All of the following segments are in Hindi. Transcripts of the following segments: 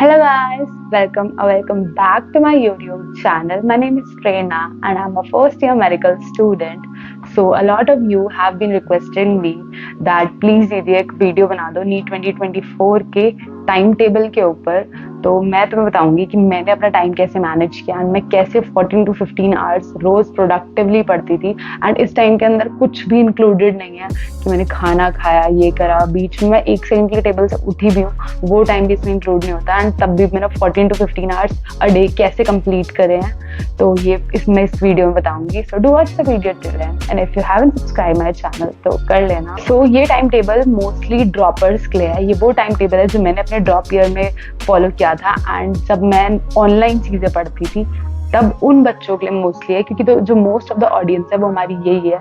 Hello guys, welcome back to my YouTube channel. My name is Prerna and I'm a first year medical student. So a lot of you have been requesting me that please दीदी एक वीडियो बना दो नीट 2024 के टाइम टेबल के ऊपर। तो मैं तुम्हें बताऊंगी कि मैंने अपना टाइम कैसे मैनेज किया एंड मैं कैसे 14 to 15 आवर्स रोज प्रोडक्टिवली पढ़ती थी। एंड इस टाइम के अंदर कुछ भी इंक्लूडेड नहीं है कि मैंने खाना खाया, ये करा, बीच में मैं 1 सेकंड के टेबल से उठी भी हूँ, वो टाइम भी इसमें इंक्लूड नहीं होता। एंड तब भी मैंने 14 to 15 आवर्स अ डे कैसे कंप्लीट करे हैं, तो ये इसमें इस वीडियो में बताऊंगी। So do watch the video till and and if you haven't subscribe my channel तो कर लेना। सो ये टाइम टेबल मोस्टली ड्रॉपर्स के लिए है। ये वो टाइम टेबल है जो मैंने अपने ड्रॉप ईयर में फॉलो किया था एंड जब मैं ऑनलाइन चीजें पढ़ती थी तब उन बच्चों के लिए मोस्टली है, क्योंकि तो जो मोस्ट ऑफ द ऑडियंस है वो हमारी यही है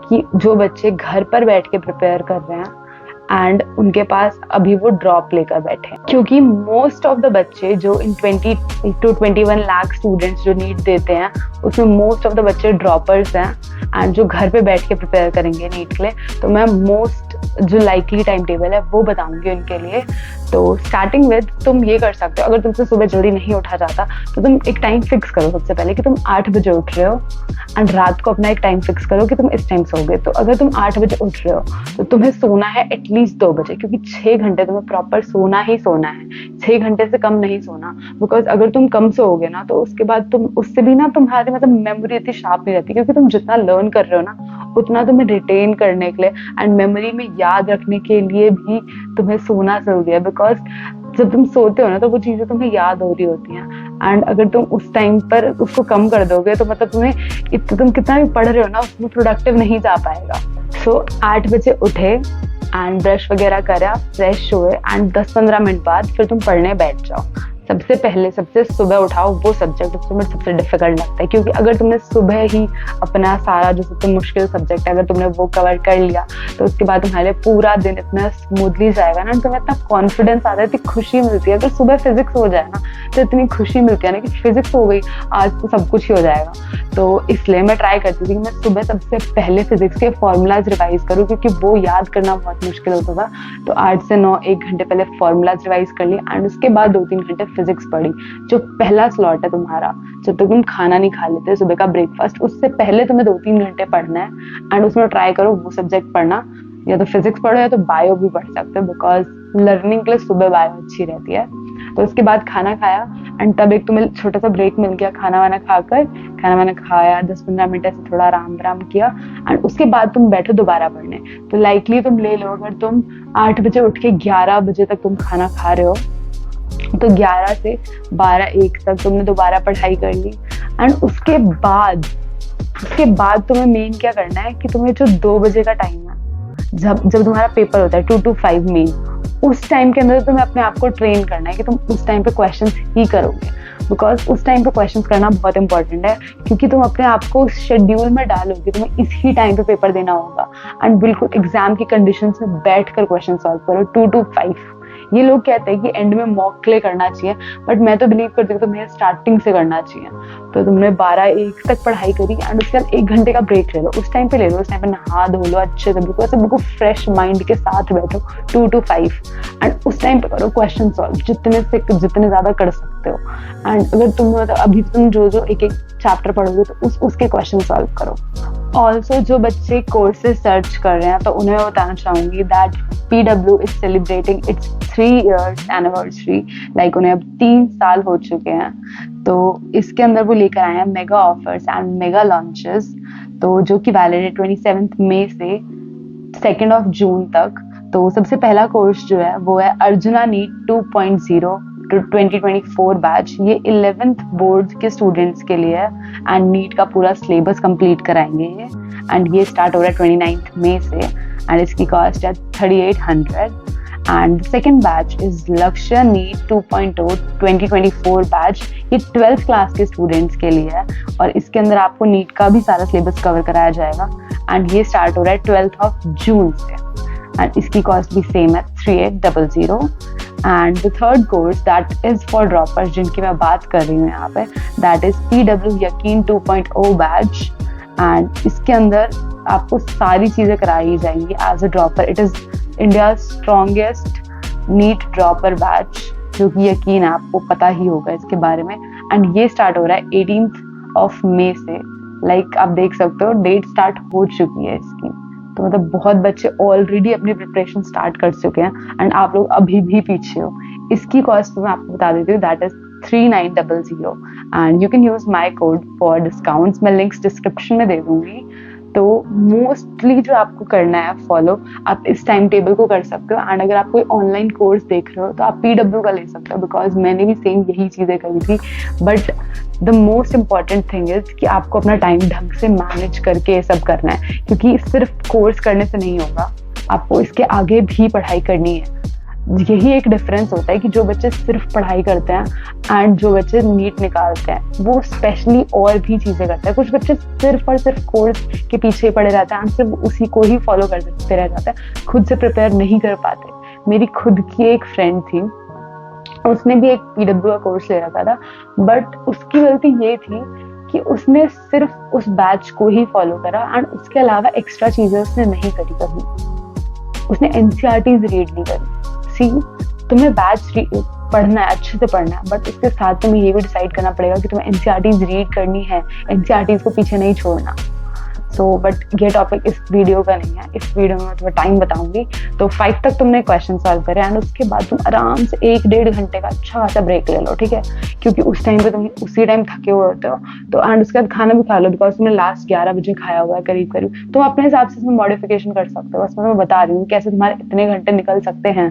कि जो बच्चे घर पर बैठ के प्रिपेयर कर रहे हैं एंड उनके पास अभी वो ड्रॉप लेकर बैठे हैं। क्योंकि मोस्ट ऑफ द बच्चे जो इन 20 to 21 लाख स्टूडेंट्स जो नीट देते हैं उसमें मोस्ट ऑफ द बच्चे ड्रॉपर्स हैं एंड जो घर पे बैठ के प्रिपेयर करेंगे नीट के लिए। तो मैं मोस्ट जो लाइकली टाइम टेबल है वो बताऊंगी उनके लिए। तो स्टार्टिंग विद तुम ये कर सकते हो, अगर तुमसे सुबह जल्दी नहीं उठा जाता तो तुम एक टाइम फिक्स करो सबसे पहले कि तुम 8 बजे उठ रहे हो एंड रात को अपना एक टाइम फिक्स करो कि तुम इस टाइम सोओगे। तो अगर तुम 8 बजे उठ रहे हो तो तुम्हें सोना है एटलीस्ट 2 बजे, क्योंकि 6 घंटे तुम्हें प्रॉपर सोना ही सोना है, 6 घंटे से कम नहीं सोना। बिकॉज अगर तुम कम सोओगे ना तो उसके बाद तुम उससे भी ना तुम्हारी मेमोरी इतनी शार्प नहीं रहती, क्योंकि तुम जितना लर्न कर रहे हो ना उतना तुम्हें रिटेन करने के लिए एंड मेमोरी में याद रखने के लिए भी तुम्हें सोना जरूरी है। बिकॉज जब तुम सोते हो ना तो वो चीजें तुम्हें याद हो रही होती हैं एंड अगर तुम उस टाइम पर उसको कम कर दोगे तो तुम कितना भी पढ़ रहे हो ना उसमें प्रोडक्टिव नहीं जा पाएगा। सो 8 बजे उठे एंड ब्रश वगैरह करा, फ्रेश हुए एंड 10-15 मिनट बाद फिर तुम पढ़ने बैठ जाओ। सबसे पहले सबसे सुबह उठाओ वो सब्जेक्ट जो तुम्हें सबसे डिफिकल्ट लगता है, क्योंकि अगर तुमने सुबह ही अपना सारा जो सबसे मुश्किल सब्जेक्ट है अगर तुमने वो कवर कर लिया तो उसके बाद तुम्हारे पूरा दिन इतना स्मूथली जाएगा ना, तुम्हें इतना कॉन्फिडेंस आता है, इतनी खुशी मिलती है। अगर सुबह फिजिक्स हो जाए ना तो इतनी खुशी मिलती है ना कि फिजिक्स हो गई, आज तो सब कुछ ही हो जाएगा। तो इसलिए मैं ट्राई करती थी कि मैं सुबह सबसे पहले फिजिक्स के फॉर्मूलाज रिवाइज करूँ, क्योंकि वो याद करना बहुत मुश्किल होता था। तो 8 से 9 1 घंटे पहले फॉर्मूलाज रिवाइज कर लिए एंड उसके बाद 2-3 घंटे फिजिक्स पढ़ी। जो पहला स्लॉट है तुम्हारा, जब तक तुम खाना नहीं खा लेते सुबह का ब्रेकफास्ट, उससे पहले तुम्हें 2-3 घंटे पढ़ना है एंड उसमें ट्राई करो वो सब्जेक्ट पढ़ना, या तो फिजिक्स पढ़ो या तो बायो भी पढ़ सकते हो, बिकॉज लर्निंग के लिए सुबह बायो अच्छी रहती है। तो उसके बाद खाना खाया एंड तब एक तुम्हें छोटा सा ब्रेक मिल गया, खाना वाना खाया, 10-15 मिनट ऐसे थोड़ा आराम किया एंड उसके बाद तुम बैठो दोबारा पढ़ने। तो लाइकली तुम ले लो, अगर तुम 8 बजे उठ के 11 बजे तक तुम खाना खा रहे हो तो 11 से 12-1 तक तुमने दोबारा पढ़ाई कर ली एंड उसके बाद तुम्हें मेन क्या करना है कि तुम्हें जो 2 बजे का टाइम है जब तुम्हारा पेपर होता है 2 to 5 मेन, उस टाइम के अंदर तुम्हें अपने आप को ट्रेन करना है कि तुम उस टाइम पे क्वेश्चंस ही करोगे। बिकॉज उस टाइम पे क्वेश्चंस करना बहुत इंपॉर्टेंट है, क्योंकि तुम अपने आप को शेड्यूल में डालोगे, तुम्हें इसी टाइम पे पेपर देना होगा एंड बिल्कुल एग्जाम की कंडीशंस में बैठ कर क्वेश्चन सॉल्व करो 2 to 5। ये लोग कहते हैं कि एंड में मॉक क्ले करना चाहिए, बट मैं तो बिलीव करती हूँ तो तुम्हें स्टार्टिंग से करना चाहिए। तो तुमने 12-1 तक पढ़ाई करी एंड उसके बाद 1 घंटे का ब्रेक ले लो, उस टाइम पे ले लो, उस टाइम पे नहा धो लो अच्छे से, बिल्कुल फ्रेश माइंड के साथ बैठो 2 to 5 एंड उस टाइम पे करो क्वेश्चन सॉल्व जितने ज्यादा कर सकते हो। एंड अगर तुम अभी तुम जो एक चैप्टर पढ़ोगे तो उसके क्वेश्चन सॉल्व करो। ऑल्सो जो बच्चे कोर्सेज सर्च कर रहे हैं तो उन्हें बताना चाहूंगी that PW is celebrating it's 3 years anniversary, like उन्हें अब 3 साल हो चुके हैं। तो इसके अंदर वो लेकर आए हैं mega offers and mega launches, तो जो कि वैलिड है 27 मई से 2 जून तक। तो सबसे पहला कोर्स जो है वो है अर्जुना नीट 2.0 2024 बैच। ये 11th बोर्ड के स्टूडेंट्स के लिए है एंड नीट का पूरा सिलेबस कंप्लीट कराएंगे ये एंड ये स्टार्ट हो रहा है 29 मई से एंड इसकी कॉस्ट है 3800। एंड सेकेंड बैच इज लक्ष्य नीट 2.0 2024 बैच। ये 12th क्लास के स्टूडेंट्स के लिए है और इसके अंदर आपको नीट का भी सारा सिलेबस कवर कराया जाएगा एंड ये स्टार्ट हो रहा है 12 जून से एंड इसकी कॉस्ट भी सेम है 3800। And the third course that is for droppers जिनकी मैं बात कर रही हूँ यहाँ पे, दैट इज PW यकीन 2.0 बैच एंड इसके अंदर आपको सारी चीजें कराई जाएंगी as a dropper. It is India strongest NEET dropper batch जो कि यकीन है आपको पता ही होगा इसके बारे में। एंड ये स्टार्ट हो रहा है 18 मई से। लाइक आप देख सकते हो डेट स्टार्ट हो चुकी है इसकी। तो मतलब बहुत बच्चे ऑलरेडी अपनी प्रिपरेशन स्टार्ट कर चुके हैं एंड आप लोग अभी भी पीछे हो। इसकी कॉस्ट मैं आपको बता देती हूँ, that is 3900 and you can use my code for discounts. मैं लिंक्स डिस्क्रिप्शन में दे दूंगी। तो मोस्टली जो आपको करना है फॉलो, आप इस टाइम टेबल को कर सकते हो। एंड अगर आप कोई ऑनलाइन कोर्स देख रहे हो तो आप PW का ले सकते हो, बिकॉज मैंने भी सेम यही चीज़ें करी थी। But the most important thing is कि आपको अपना टाइम ढंग से मैनेज करके ये सब करना है, क्योंकि सिर्फ कोर्स करने से नहीं होगा, आपको इसके आगे भी पढ़ाई करनी है। यही एक डिफरेंस होता है कि जो बच्चे सिर्फ पढ़ाई करते हैं एंड जो बच्चे नीट निकालते हैं वो स्पेशली और भी चीज़ें करते हैं। कुछ बच्चे सिर्फ और सिर्फ कोर्स के पीछे पड़े रहते हैं एंड सिर्फ उसी को ही फॉलो करते रह जाते हैं, खुद से प्रिपेयर नहीं कर पाते। मेरी खुद की एक फ्रेंड थी, उसने भी एक PW का कोर्स ले रखा था, बट उसकी गलती ये थी कि उसने सिर्फ उस बैच को ही फॉलो करा एंड उसके अलावा एक्स्ट्रा चीज़ें उसने नहीं करी कभी। उसने NCERTs रीड नहीं करी। सी, तुम्हें बैच पढ़ना है, अच्छे से पढ़ना है, बट उसके साथ तुम्हें ये भी डिसाइड करना पड़ेगा कि तुम्हें NCERTs रीड करनी है, NCERTs को पीछे नहीं छोड़ना। सो बट ये टॉपिक इस वीडियो का नहीं है। इस वीडियो में मैं तुम्हें टाइम बताऊंगी। तो 5 तक तुमने क्वेश्चन सॉल्व करे एंड उसके बाद तुम आराम से 1-1.5 घंटे का अच्छा खासा ब्रेक ले लो, ठीक है? क्योंकि उस टाइम पे तुम उसी टाइम थके हुए होते हो। तो एंड उसके बाद खाना भी खा लो, बिकॉज तुमने लास्ट 11 बजे खाया हुआ है करीब करीब। तुम अपने हिसाब से इसमें मॉडिफिकेशन कर सकते हो, बस मैं बता रही हूँ कैसे तुम्हारे इतने घंटे निकल सकते हैं।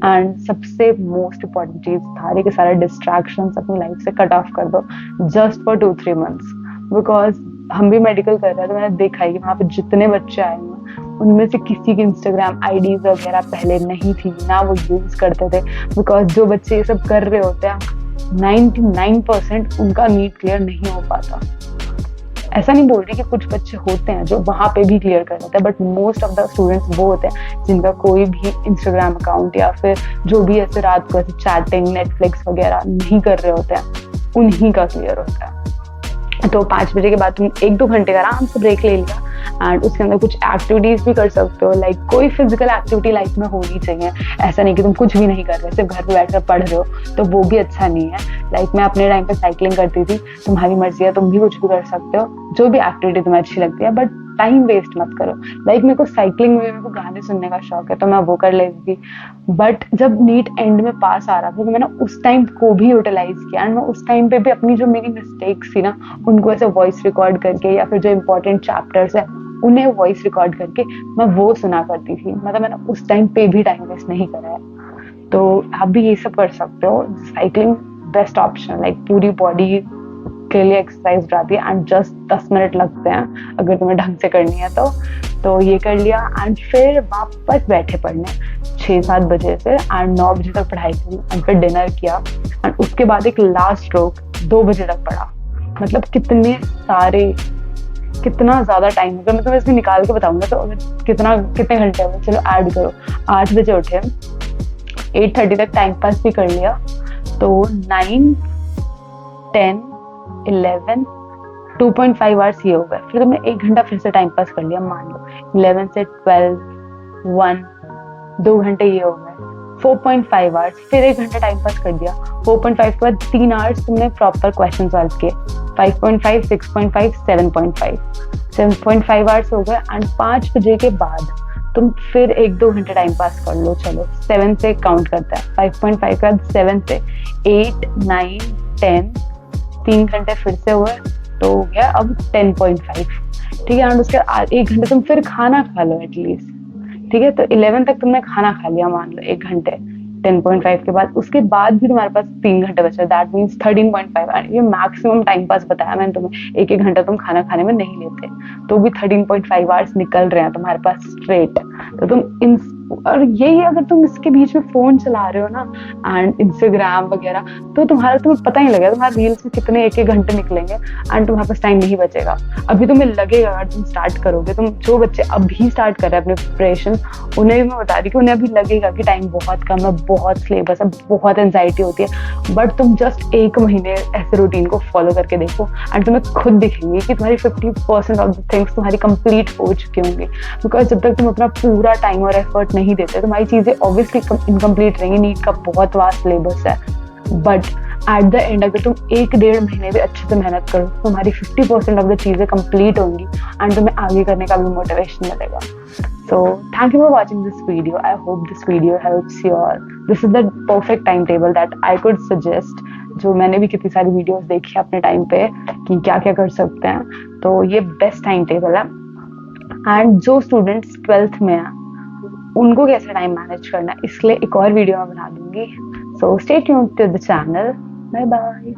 एंड सबसे मोस्ट इम्पॉर्टेंट चीज, सारे के सारे डिस्ट्रैक्शंस अपनी लाइफ से कट ऑफ कर दो जस्ट फॉर 2-3 मंथ्स। बिकॉज हम भी मेडिकल कर रहे हैं तो मैंने देखा है कि वहाँ पे जितने बच्चे आए हुए उनमें से किसी की Instagram IDs वगैरह पहले नहीं थी, ना वो यूज करते थे। बिकॉज जो बच्चे ये सब कर रहे होते हैं 99% उनका नीट क्लियर नहीं हो पाता। ऐसा नहीं बोल रही कि कुछ बच्चे होते हैं जो वहाँ पे भी क्लियर कर लेते हैं, but most of the students वो होते हैं जिनका कोई भी Instagram अकाउंट या फिर जो भी ऐसे रात को ऐसे चैटिंग नेटफ्लिक्स वगैरह नहीं कर रहे होते हैं, उन्हीं का क्लियर होता है। तो 5 बजे के बाद तुम 1-2 घंटे का आराम से ब्रेक ले लिया एंड उसके अंदर कुछ एक्टिविटीज भी कर सकते हो। लाइक कोई फिजिकल एक्टिविटी लाइफ में होनी चाहिए। ऐसा नहीं कि तुम कुछ भी नहीं कर रहे, सिर्फ घर पे बैठकर पढ़ रहे हो, तो वो भी अच्छा नहीं है। लाइक मैं अपने टाइम पे साइकिलिंग करती थी, तुम्हारी मर्जी है, तुम भी कुछ भी कर सकते हो, जो भी एक्टिविटी तुम्हें अच्छी लगती है, बट टाइम वेस्ट मत करो। लाइक मेरे को साइकिलिंग में मेरे को गाने सुनने का शौक है, तो मैं वो कर लेती थी। बट जब नीट एंड में पास आ रहा था तो मैंने उस टाइम को भी यूटिलाइज किया एंड मैं उस टाइम पे भी अपनी जो मेरी मिस्टेक्स थी ना, उनको ऐसे वॉइस रिकॉर्ड करके या फिर जो इंपॉर्टेंट चैप्टर्स है उन्हें वॉइस रिकॉर्ड करके मैं वो सुना करती थी। मतलब मैंने उस टाइम पे भी टाइम वेस्ट नहीं करा है। तो आप भी ये सब कर सकते हो। साइकिलिंग बेस्ट ऑप्शन, लाइक पूरी बॉडी के लिए एक्सरसाइज जाती है एंड जस्ट 10 मिनट लगते हैं अगर तुम्हें ढंग से करनी है तो ये कर लिया एंड फिर वापस बैठे पढ़ने 6-7 बजे से एंड 9 बजे तक पढ़ाई की एंड फिर डिनर किया एंड उसके बाद एक लास्ट स्ट्रोक 2 बजे तक पढ़ा। मतलब कितना ज्यादा टाइम, अगर मैं तुम्हें इसमें निकाल के बताऊंगा तो अगर कितने घंटे हुए, चलो ऐड करो। 8 बजे उठे, 8:30 तक टाइम पास भी कर लिया, तो 9, 10, 11, 2.5 आवर्स ये हो गए। फिर तुमने 1 घंटा फिर से टाइम पास कर लिया, मान लो 11 से 12, 1, 2 घंटे ये हो गए, 4.5 आवर्स। फिर 1 घंटा टाइम पास कर दिया, 4.5 के बाद 3 आवर्स तुमने प्रॉपर क्वेश्चन सॉल्व किए, 5.5, 6.5, 7.5 आवर्स हो गए एंड 5 बजे के बाद तुम फिर 1-2 घंटे टाइम पास कर लो। चलो 7 से काउंट करता है, 5.5 के बाद 7 से 8, 9, 10, 3 घंटे फिर से हुए तो हो गया अब 10.5, ठीक है। एंड उसके 1 घंटे तुम फिर खाना खा लो एटलीस्ट, ठीक है। तो 11 तक तुमने खाना खा लिया, मान लो 1 घंटे 10.5 के बाद, उसके बाद भी तुम्हारे पास 3 घंटे बचे, दैट मीन्स 13.5। ये मैक्सिमम टाइम पास बताया मैंने तुम्हें, 1-1 घंटा तुम खाना खाने में नहीं लेते, तो भी 13.5 आवर्स निकल रहे हैं तुम्हारे पास स्ट्रेट। तो तुम और यही अगर तुम इसके बीच में फोन चला रहे हो ना एंड इंस्टाग्राम वगैरह, तो तुम्हें पता ही लगेगा तुम्हारे रील्स में कितने 1-1 घंटे निकलेंगे एंड तुम्हारे पास टाइम नहीं बचेगा। अभी तुम्हें लगेगा अगर तुम स्टार्ट करोगे, तुम जो बच्चे अभी स्टार्ट कर रहे हैं अपने प्रिपरेशन, उन्हें भी मैं बता रही कि उन्हें अभी लगेगा कि टाइम बहुत कम है, बहुत सिलेबस है, बहुत एंजाइटी होती है। बट तुम जस्ट 1 महीने ऐसे रूटीन को फॉलो करके देखो एंड तुम्हें खुद दिखेंगे कि तुम्हारी 50% ऑफ द थिंग्स तुम्हारी कंप्लीट हो चुकी होंगी। बिकॉज जब तक तुम अपना पूरा टाइम और एफर्ट नहीं देते, तुम्हारी चीज़ें ऑब्वियसली इनकम्प्लीट रहेंगी, नीट का बहुत वास्ट सिलेबस है, बट एट द एंड अगर तुम 1-1.5 महीने भी अच्छे से मेहनत करो, तुम्हारी 50% ऑफ द चीज़ें कंप्लीट होंगी एंड तुम्हें आगे करने का भी मोटिवेशन मिलेगा. So thank you for watching this video. I hope this video helps you all. This is the perfect timetable that I could suggest. जो मैंने भी कितनी सारी वीडियोस देखी अपने टाइम पे कि क्या क्या कर सकते हैं, तो ये बेस्ट टाइम टेबल है. एंड जो स्टूडेंट्स 12th में हैं उनको कैसे टाइम मैनेज करना है, इसलिए एक और वीडियो मैं बना दूंगी. So stay tuned to the channel. Bye bye.